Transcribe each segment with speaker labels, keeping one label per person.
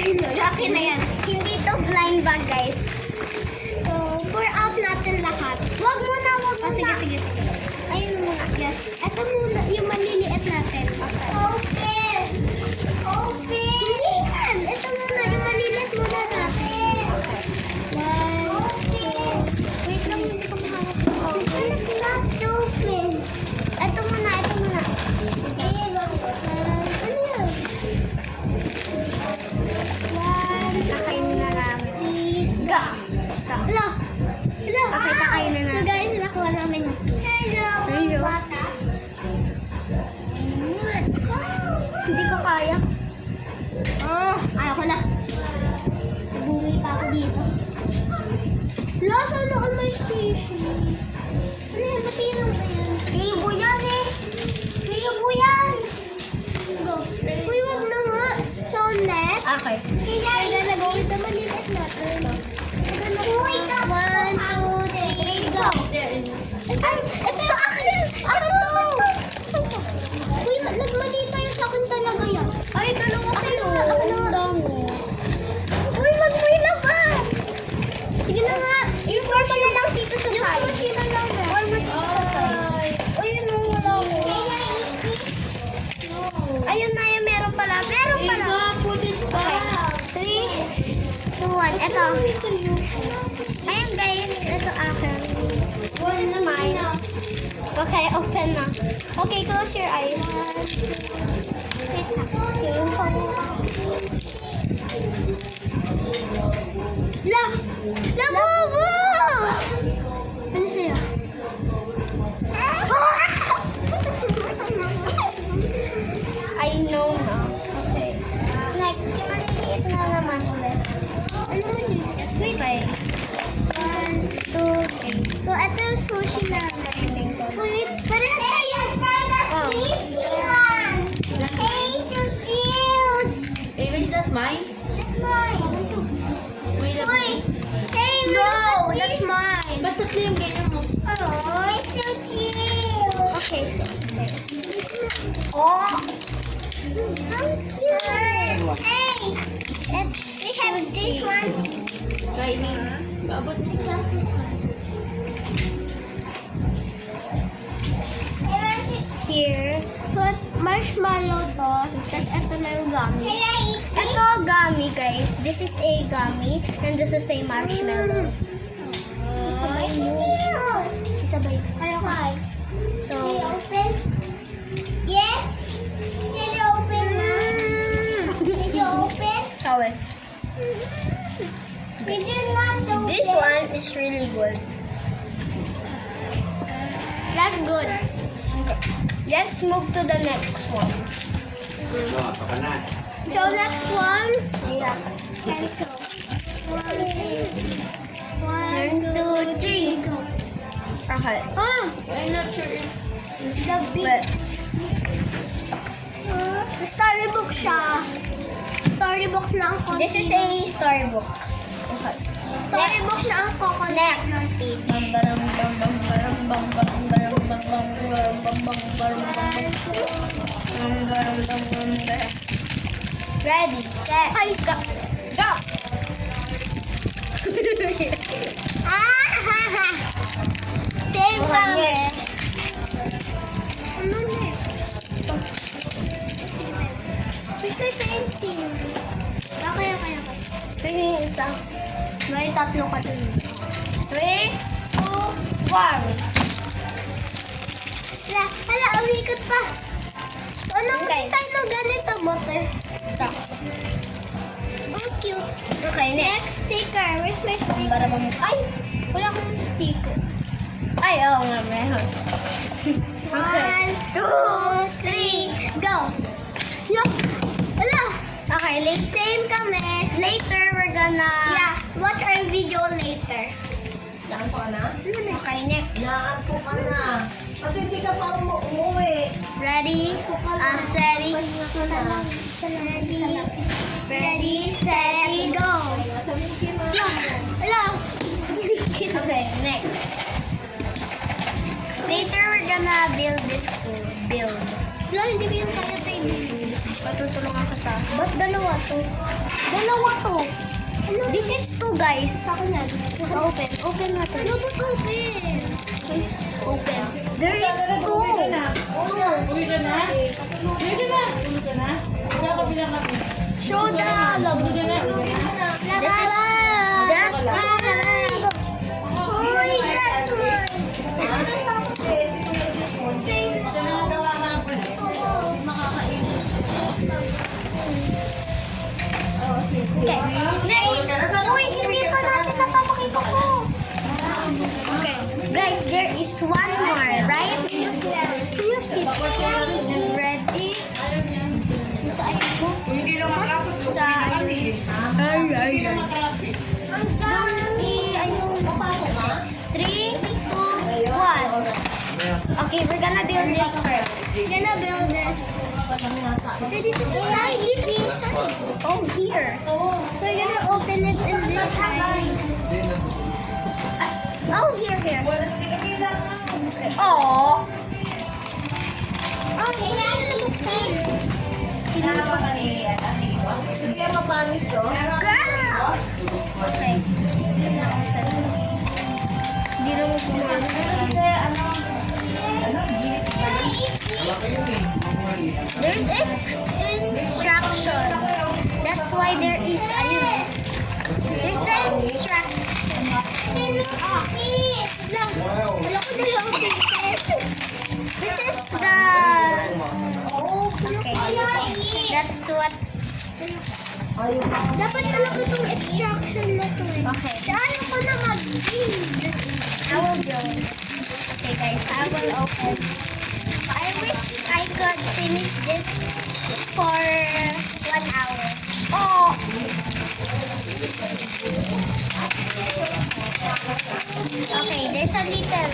Speaker 1: Akin na yan. Hindi to blind bag, guys. So, pour out natin lahat. Wag muna. Sige. Ayun muna. Yes. Ito muna. Yung maliliit natin. Okay. Hindi yan. Ito muna. Yung maliliit muna natin. One, two. Wait lang. Hindi ko mahanap. It's not open. Ito muna. Ano yan? Nakainin na namin. Go! Hello! Pakita kayo na namin. So guys, nakuha namin yung Hello! Bata. Hindi ko kaya. Ayaw ko na. Bumi pa ako dito. Lasa na ang may station. Ano yan? Matinang ba yan? Libo yan eh! Libo yan! Go. Uy, wag na nga. So next.
Speaker 2: Okay.
Speaker 1: Kaya ilalagay sa maliit natin. Uy, 1, 2, 3, go! Ay, ito akin! Akin to! Uy, nagmali tayo sa akin talaga yan. Ay, dalawa sa'yo. Akin na nga. Uy, wag mo ilabas! Sige na nga. Yung sushi na lang dito sa side. Yung sushi na lang. Or dito sa side. Uy, no, wala ko. Ayun na yung meron pala. Meron pala.
Speaker 2: Putin pa.
Speaker 1: 3, 2, 1. Ito. Ayun guys. Ito akin. This is mine. Okay, open na. Okay, close your eyes. Wait na. La! Bobo! Ano sa'yo? I know na. Okay. Next, yung maliliit na naman ulit. Ano maliliit? Wait. Okay. 1, 2, 3. So, ito yung sushi namin. Wait, parehas tayo. Oh. Hey, so cute!
Speaker 2: Hey, is that mine?
Speaker 1: That's mine.
Speaker 2: Wait,
Speaker 1: Wait. Hey, no! That's mine.
Speaker 2: ba't tatlo yung ganyan mo?
Speaker 1: Oh, it's so cute. Okay. Oh. How cute. Hey. We have this one.
Speaker 2: Kainin. Babot na yung
Speaker 1: Here. So, marshmallow to. Tapos ito na yung gummy. Ito gummy, guys. This is a gummy. And this is a marshmallow. Isabay mo. Isabay. Ano ka? So, open? Yes. Can you open? Can you open?
Speaker 2: towel.
Speaker 1: We did not open. This one is really good. That's good. Let's move to the next one. So next one, pencil. 1, 2, 3, go.
Speaker 2: Okay.
Speaker 1: I'm not sure if the big. The storybook siya. Storybook na ang coconut. This is a storybook.
Speaker 2: Okay.
Speaker 1: Storybook na ang coconut. Next page.
Speaker 2: Bam baram bam bam baram bam bam baram bam bam baram bam bam baram bam bam.
Speaker 1: Ready, set,
Speaker 2: Ay,
Speaker 1: go.
Speaker 2: go!
Speaker 1: Same kami. Ano na? Mr. Painting. Okay.
Speaker 2: Ito yung isa.
Speaker 1: May tatlo ka dun.
Speaker 2: 3, 2, 1.
Speaker 1: Hala, umikot pa. Anong
Speaker 2: Okay.
Speaker 1: design ng ganito, motor?
Speaker 2: Ito.
Speaker 1: Oh, cute.
Speaker 2: Okay,
Speaker 1: Next sticker. Where's my sticker?
Speaker 2: Para bang...
Speaker 1: Ay, wala akong sticker.
Speaker 2: Ay, oo nga, meron.
Speaker 1: 1, 2, 3, go! Yuck! Wala!
Speaker 2: Okay, late.
Speaker 1: Same kami.
Speaker 2: Later, we're gonna...
Speaker 1: Yeah, watch our video later.
Speaker 3: Saan ka na?
Speaker 2: Okay, next.
Speaker 3: Naapo ka na. Pag hindi ka pa umuwi.
Speaker 1: Ready? Steady. Ready, steady, go! Hello!
Speaker 2: Okay, next.
Speaker 1: Later, we're gonna build this school. Build. Wala, hindi ko yung kaya tayo.
Speaker 2: Matutulungan kita.
Speaker 1: Ba't dalawa to? Dalawa to. Ano? This is two, guys. Sa akin yan. Just open. Open natin. Ano ba open? Open. There is two.
Speaker 3: Uwi ka na? Uwi ka na? Kaya ka bilang kami.
Speaker 1: Show the love.
Speaker 3: Uwi ka na?
Speaker 1: That's mine. Hoy, that's mine.
Speaker 3: Siya na ang gawa ka ng pwede.
Speaker 1: Okay. Next. Uy, hindi pa natin napapakita ko. Okay. Guys, there is one more, right? Ready? Sa ayun ko.
Speaker 3: Hindi lang makalapot.
Speaker 1: Sa ayun. Ang dami. Ayun.
Speaker 3: Papasok ka?
Speaker 1: 3, 2, 1. Okay, we're gonna build this first. We're gonna build this. Dito sa side. Dito sa side. Oh, here. So we're gonna open it in this side. Oh, here.
Speaker 3: Wala stick lang.
Speaker 1: Oh. Okay, yan na buksan. Sino
Speaker 3: Sino
Speaker 1: na
Speaker 3: ka ni Ate Iwa? Hindi kaya mapanis to?
Speaker 1: Girl! Okay. Hindi na mo
Speaker 3: Kasi ano?
Speaker 1: There's instruction. That's why there is ayun. There's the instruction. Wala ko dalawang pieces. This is the... Okay. That's what's... Dapat talaga itong instruction na ito eh. Okay. Saan ko na mag-build? I will build. Okay guys, I will open. I wish I could finish this for 1 hour. Oh! Okay, there's a little.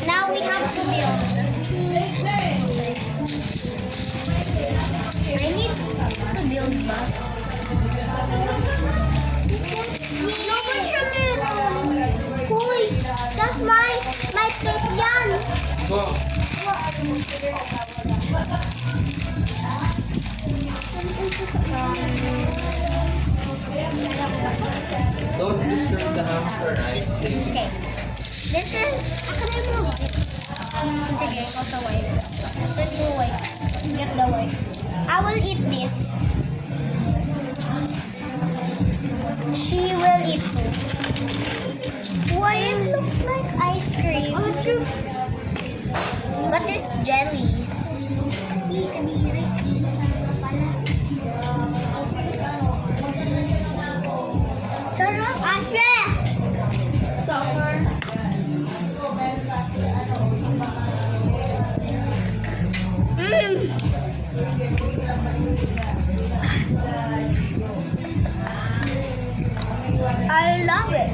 Speaker 1: Now we have to build. I need to build ba? No, but siya meron. Hoy! That's my pet yan.
Speaker 4: Don't disturb the hamster, right? Stay.
Speaker 1: Okay. This is... Akin mo. Sige, ikaw sa white. Get the white. Get the white. I will eat this. She will eat too. Why it looks like ice cream? But it's jelly. Sarap. Ate!
Speaker 3: Summer.
Speaker 1: I love it.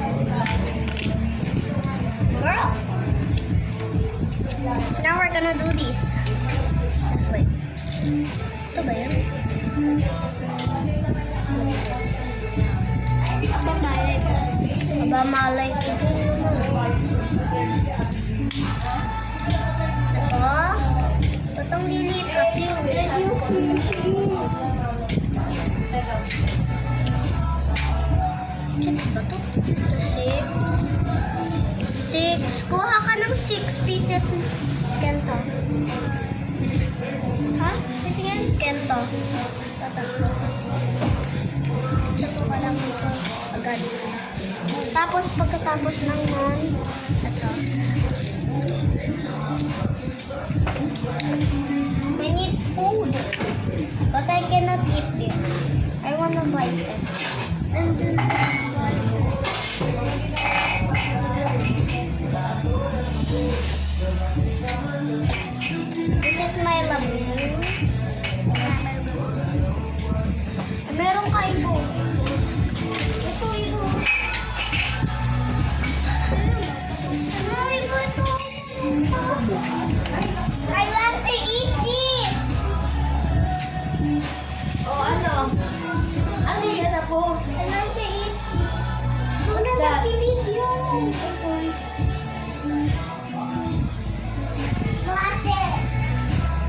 Speaker 1: Girl. Now we're gonna do this. This way. Ito ba yun? Abamalay ko dyan. Ito. Itong lilit kasi. Six ba to? Ito, 6. Kuha ka ng 6 pieces. Ganito. Ha? Tingnan. Ganito. Tatatlo. Ito ka lang dito. Agad. Tapos pagkatapos ng nun, ito. I need food. But I cannot eat this. I wanna bite it. And then this is my laboon. Meron ka ibo. Ito ibo. Ano ibo ito? I want to eat this.
Speaker 3: O ano? Ano yan ako?
Speaker 1: I want to eat this.
Speaker 3: What's that?
Speaker 1: Video. Sorry. Ate.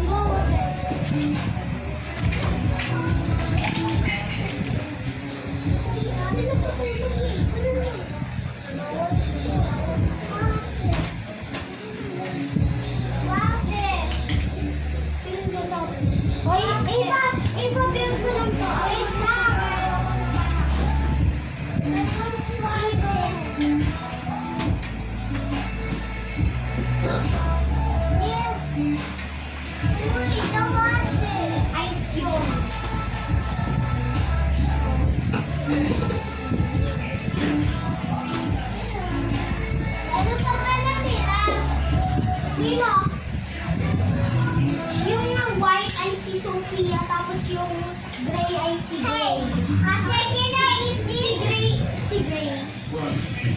Speaker 1: Go. Uy, tawate. Ice yun. Ano pa pala nila? Sino? Yung white ay si Sophia, tapos yung gray ay si Gray. Kasi kina-eat si Gray. Si Gray.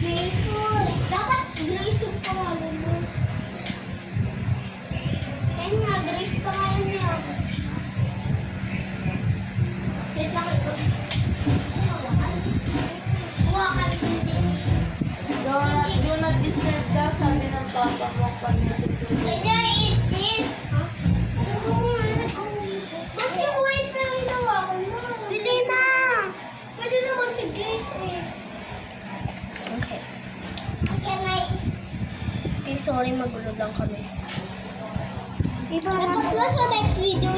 Speaker 1: Grayful. Dapat gray soup pa nga mo. Ayun nga, gray soup pa nga yun niya. Wait lang ito. Sino wakan? Wakan hindi.
Speaker 2: Do not disturb daw, sabi ng papa mo pag natutulog.
Speaker 1: Can I eat this? Ba't yung white pa yung ginawa ko mo? Hindi na! Pwede naman si Grace eh.
Speaker 2: Okay.
Speaker 1: Can I?
Speaker 2: Okay, sorry, magulo lang kami.
Speaker 1: Dapat na sa next video